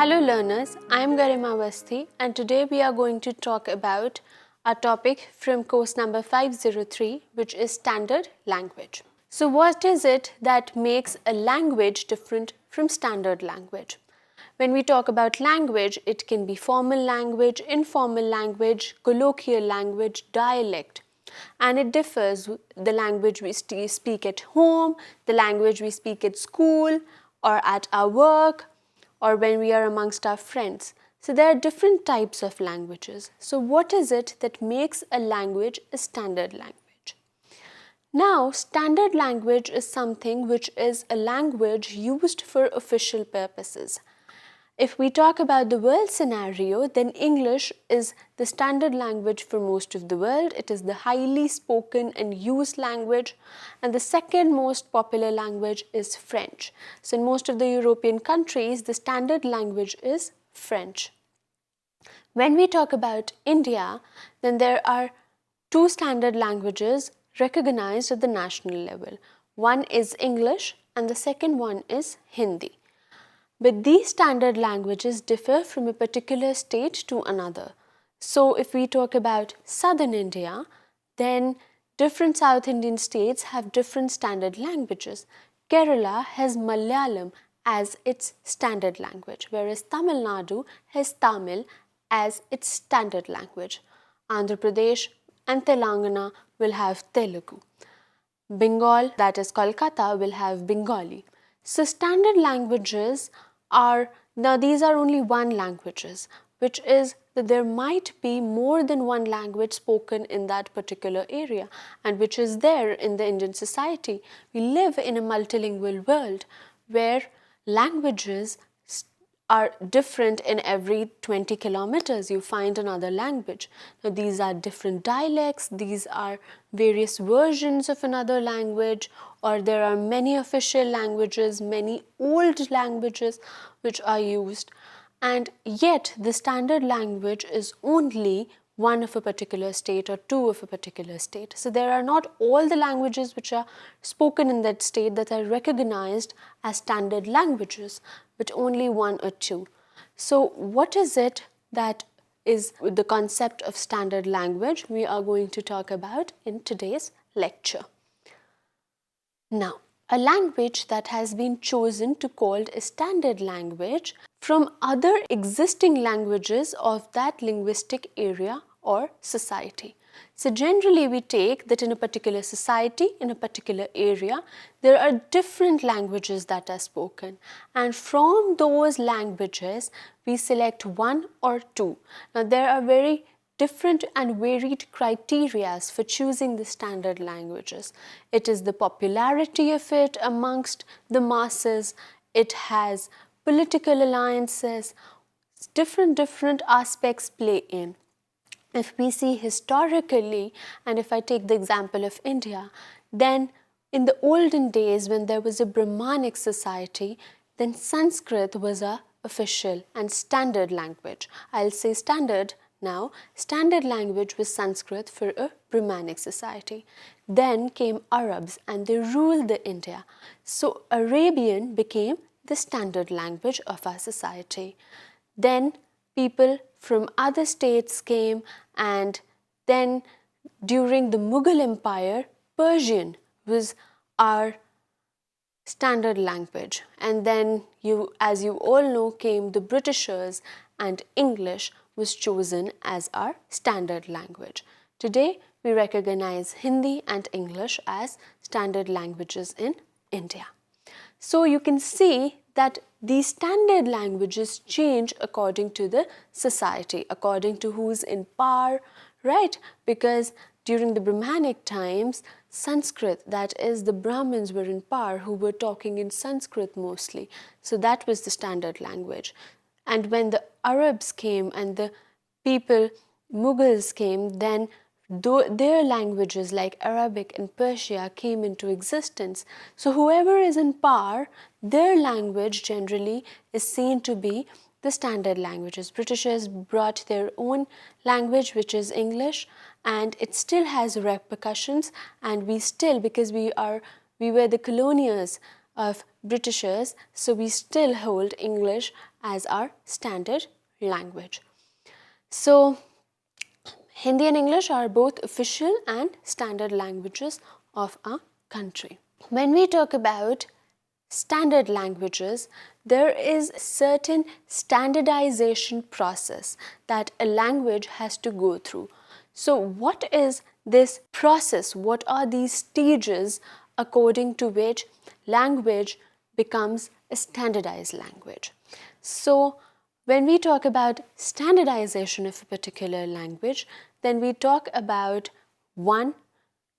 Hello learners, I am Garima Awasthi and today we are going to talk about a topic from course number 503, which is standard language. So what is it that makes a language different from standard language? When we talk about language, it can be formal language, informal language, colloquial language, dialect. And it differs the language we speak at home, the language we speak at school or at our work, or when we are amongst our friends. So there are different types of languages. So what is it that makes a language a standard language? Now, standard language is something which is a language used for official purposes. If we talk about the world scenario, then English is the standard language for most of the world. It is the highly spoken and used language, and the second most popular language is French. So in most of the European countries, the standard language is French. When we talk about India, then there are two standard languages recognized at the national level. One is English and the second one is Hindi. But these standard languages differ from a particular state to another. So if we talk about southern India, then different South Indian states have different standard languages. Kerala has Malayalam as its standard language, whereas Tamil Nadu has Tamil as its standard language. Andhra Pradesh and Telangana will have Telugu. Bengal, that is Kolkata, will have Bengali. So standard languages now these are only one languages, which is that there might be more than one language spoken in that particular area, and which is there in the Indian society. We live in a multilingual world where languages are different. In every 20 kilometers you find another language. Now these are different dialects, these are various versions of another language, or there are many official languages, many old languages which are used, and yet the standard language is only one of a particular state or two of a particular state. So there are not all the languages which are spoken in that state that are recognized as standard languages, but only one or two. So what is it that is the concept of standard language we are going to talk about in today's lecture. Now, a language that has been chosen to called a standard language from other existing languages of that linguistic area or society. So generally we take that in a particular society, in a particular area, there are different languages that are spoken, and from those languages we select one or two. Now there are very different and varied criteria for choosing the standard languages. It is the popularity of it amongst the masses, it has political alliances, different aspects play in. If we see historically, and if I take the example of India, then in the olden days when there was a Brahmanic society, then Sanskrit was a official and standard language. I'll say standard now. Standard language was Sanskrit for a Brahmanic society. Then came Arabs and they ruled the India. So Arabian became the standard language of our society. Then people from other states came, and then during the Mughal Empire, Persian was our standard language. And then as you all know, came the Britishers, and English was chosen as our standard language. Today, we recognize Hindi and English as standard languages in India. So you can see that these standard languages change according to the society, according to who's in power, right? Because during the Brahmanic times, Sanskrit, that is the Brahmins were in power who were talking in Sanskrit mostly. So that was the standard language. And when the Arabs came and the Mughals came, then their languages like Arabic and Persia came into existence. So whoever is in power, their language generally is seen to be the standard languages. Britishers brought their own language, which is English, and it still has repercussions, and we still, because we were the colonials of Britishers, so we still hold English as our standard language. So Hindi and English are both official and standard languages of our country. When we talk about standard languages, there is a certain standardization process that a language has to go through. So what is this process? What are these stages according to which language becomes a standardized language? So when we talk about standardization of a particular language, then we talk about 1,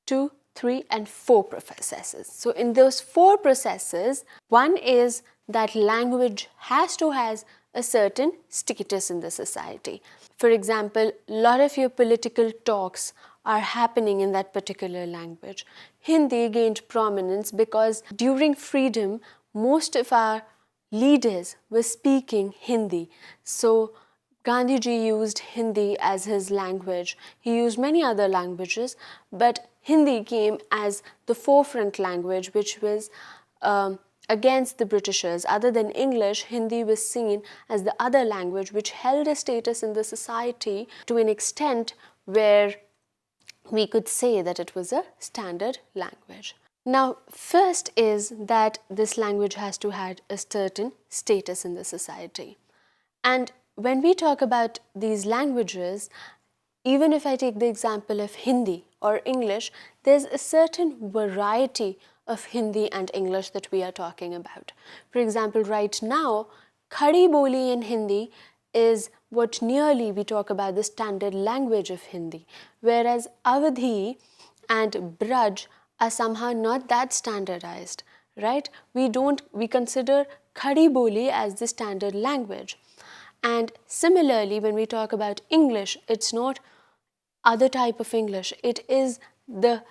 2, 3 and 4 processes. So in those 4 processes, one is that language has to have a certain status in the society. For example, a lot of your political talks are happening in that particular language. Hindi gained prominence because during freedom, most of our leaders were speaking Hindi. So Gandhiji used Hindi as his language. He used many other languages, but Hindi came as the forefront language, which was against the Britishers. Other than English, Hindi was seen as the other language which held a status in the society to an extent where we could say that it was a standard language. Now, first is that this language has to have a certain status in the society. And when we talk about these languages, even if I take the example of Hindi or English, there's a certain variety of Hindi and English that we are talking about. For example, right now, Khadi Boli in Hindi is what nearly we talk about the standard language of Hindi, whereas Awadhi and Braj are somehow not that standardized, right? We consider Khadi Boli as the standard language. And similarly, when we talk about English, it's not other type of English. It is the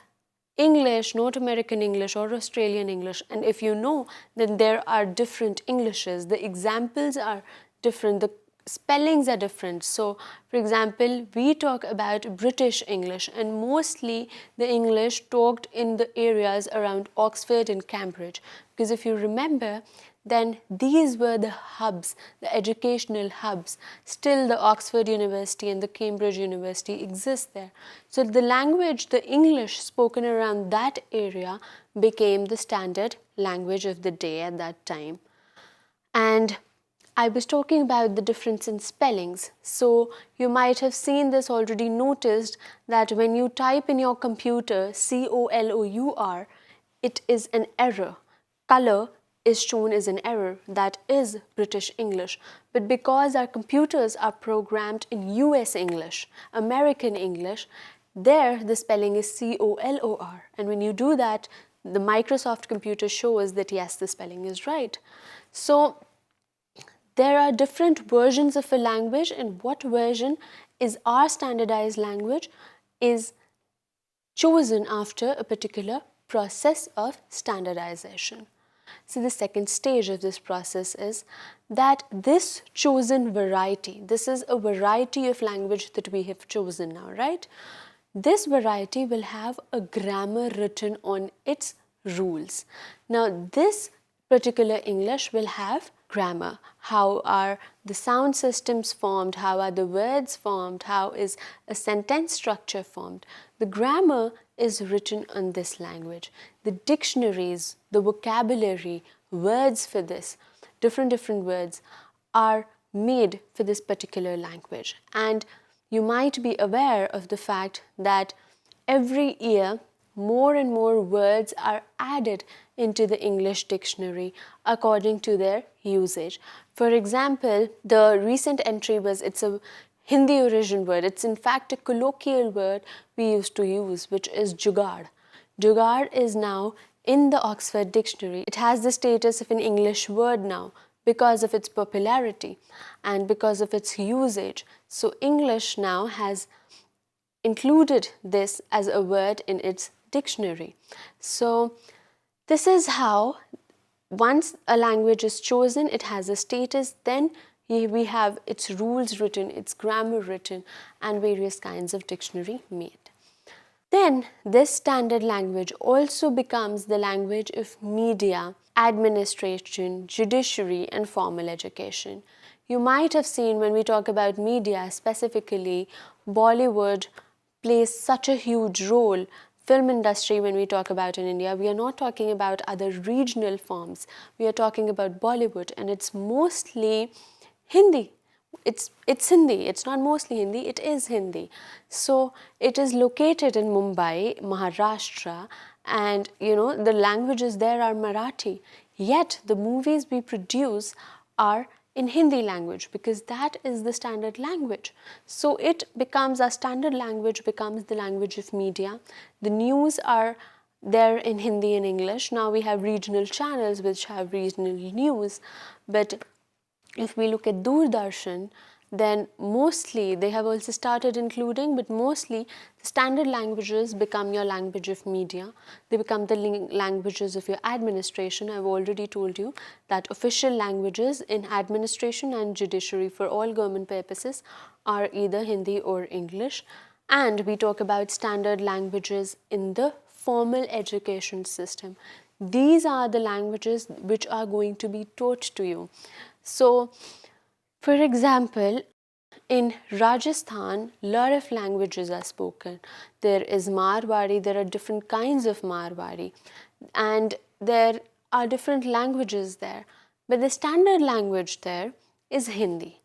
English, North American English or Australian English. And if you know, then there are different Englishes. The examples are different. The spellings are different. So, for example, we talk about British English, and mostly the English talked in the areas around Oxford and Cambridge. Because if you remember, then these were the hubs, the educational hubs. Still the Oxford University and the Cambridge University exist there. So the language, the English spoken around that area became the standard language of the day at that time. And I was talking about the difference in spellings. So you might have seen this already, noticed that when you type in your computer COLOUR, it is an error. Color is shown as an error. That is British English. But because our computers are programmed in US English, American English, there the spelling is COLOR. And when you do that, the Microsoft computer shows that yes, the spelling is right. So there are different versions of a language, and what version is our standardized language is chosen after a particular process of standardization. So the second stage of this process is that this chosen variety, this is a variety of language that we have chosen now, right? This variety will have a grammar written on its rules. Now this particular English will have grammar. How are the sound systems formed? How are the words formed? How is a sentence structure formed? The grammar is written on this language. The dictionaries, the vocabulary, words for this, different words are made for this particular language. And you might be aware of the fact that every year more and more words are added into the English dictionary according to their usage. For example, the recent entry was, it's a Hindi origin word. It's in fact a colloquial word we used to use, which is jugaad. Jugaad is now in the Oxford Dictionary. It has the status of an English word now because of its popularity and because of its usage. So English now has included this as a word in its dictionary. So this is how once a language is chosen, it has a status, then we have its rules written, its grammar written, and various kinds of dictionary made. Then this standard language also becomes the language of media, administration, judiciary, and formal education. You might have seen when we talk about media specifically, Bollywood plays such a huge role. Film industry, when we talk about in India, we are not talking about other regional forms. We are talking about Bollywood, and it's mostly Hindi. It's Hindi. It's not mostly Hindi. It is Hindi. So it is located in Mumbai, Maharashtra, and the languages there are Marathi. Yet the movies we produce are in Hindi language because that is the standard language. So it becomes our standard language, becomes the language of media. The news are there in Hindi and English. Now we have regional channels which have regional news, but if we look at Doordarshan, then mostly they have also started including, but mostly the standard languages become your language of media. They become the languages of your administration. I've already told you that official languages in administration and judiciary for all government purposes are either Hindi or English. And we talk about standard languages in the formal education system. These are the languages which are going to be taught to you. So, for example, in Rajasthan, a lot of languages are spoken. There is Marwari, there are different kinds of Marwari, and there are different languages there. But the standard language there is Hindi.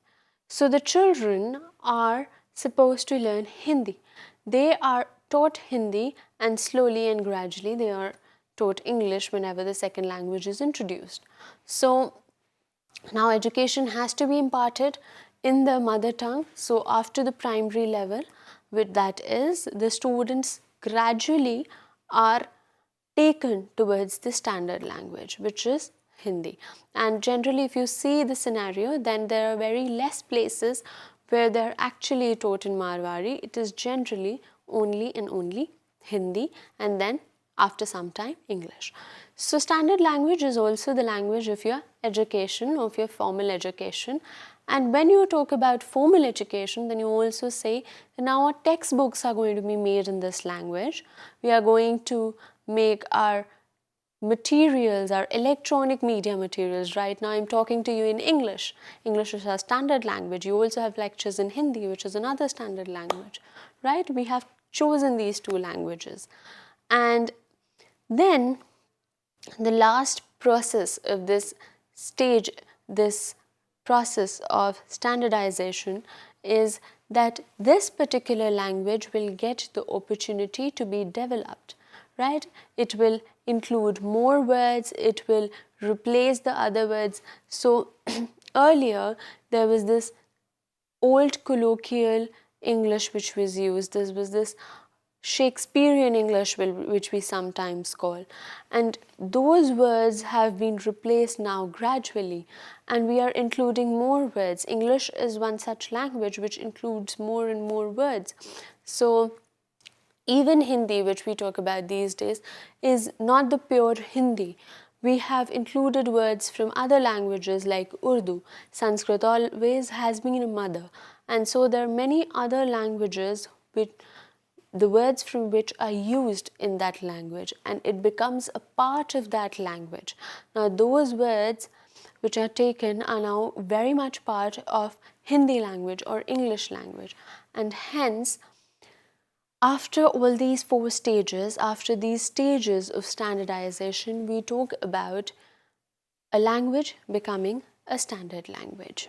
So the children are supposed to learn Hindi. They are taught Hindi, and slowly and gradually they are taught English whenever the second language is introduced. So now education has to be imparted in the mother tongue. So after the primary level, with that is the students gradually are taken towards the standard language, which is Hindi. And generally if you see the scenario, then there are very less places where they are actually taught in Marwari. It is generally only and only Hindi, and then after some time English. So standard language is also the language of your education, of your formal education. And when you talk about formal education, then you also say that now our textbooks are going to be made in this language. We are going to make our materials, our electronic media materials. Right now I'm talking to you in English. English is our standard language. You also have lectures in Hindi, which is another standard language, right? We have chosen these two languages. And then the last process of this stage, this process of standardization, is that this particular language will get the opportunity to be developed, right? It will include more words, it will replace the other words. So earlier there was this old colloquial English which was used. This was this Shakespearean English which we sometimes call, and those words have been replaced now gradually, and we are including more words. English is one such language which includes more and more words. So even Hindi, which we talk about these days, is not the pure Hindi. We have included words from other languages like Urdu. Sanskrit always has been a mother, and so there are many other languages which the words from which are used in that language, and it becomes a part of that language. Now those words which are taken are now very much part of Hindi language or English language, and hence after all these four stages, after these stages of standardization, we talk about a language becoming a standard language.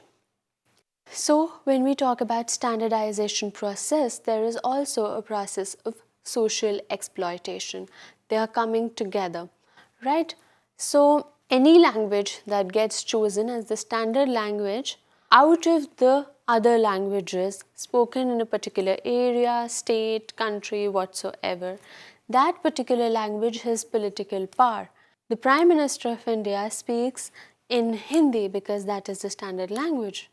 So when we talk about standardization process, there is also a process of social exploitation. They are coming together, right? So any language that gets chosen as the standard language out of the other languages spoken in a particular area, state, country, whatsoever, that particular language has political power. The Prime Minister of India speaks in Hindi because that is the standard language.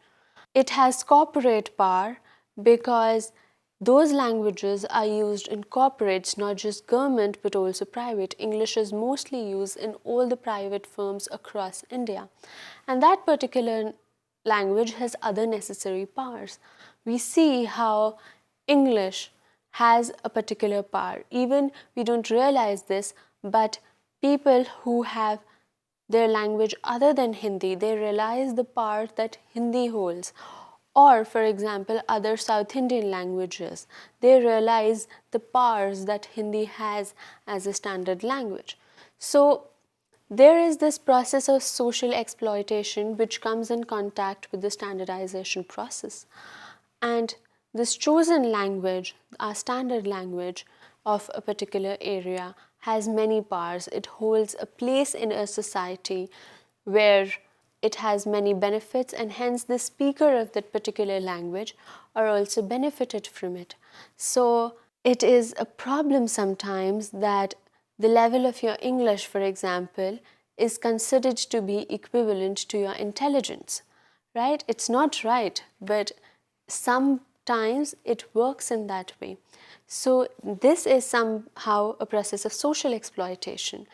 It has corporate power because those languages are used in corporates, not just government but also private. English is mostly used in all the private firms across India. And that particular language has other necessary powers. We see how English has a particular power. Even we don't realize this, but people who have their language other than Hindi, they realize the power that Hindi holds. Or, for example, other South Indian languages, they realize the powers that Hindi has as a standard language. So, there is this process of social exploitation which comes in contact with the standardization process. And this chosen language, our standard language of a particular area, has many powers. It holds a place in a society where it has many benefits, and hence the speaker of that particular language are also benefited from it. So it is a problem sometimes that the level of your English, for example, is considered to be equivalent to your intelligence, right? It's not right, but sometimes it works in that way. So this is somehow a process of social exploitation,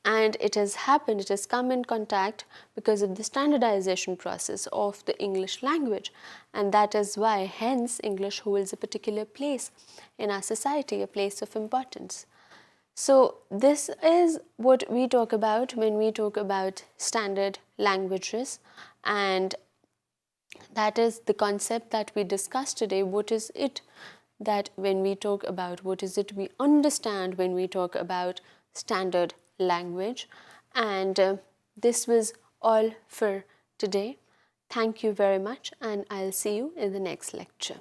and it has happened, it has come in contact because of the standardization process of the English language, and that is why hence English holds a particular place in our society, a place of importance. So this is what we talk about when we talk about standard languages, and that is the concept that we discussed today. What is it that when we talk about, what is it we understand when we talk about standard language? And this was all for today. Thank you very much, and I'll see you in the next lecture.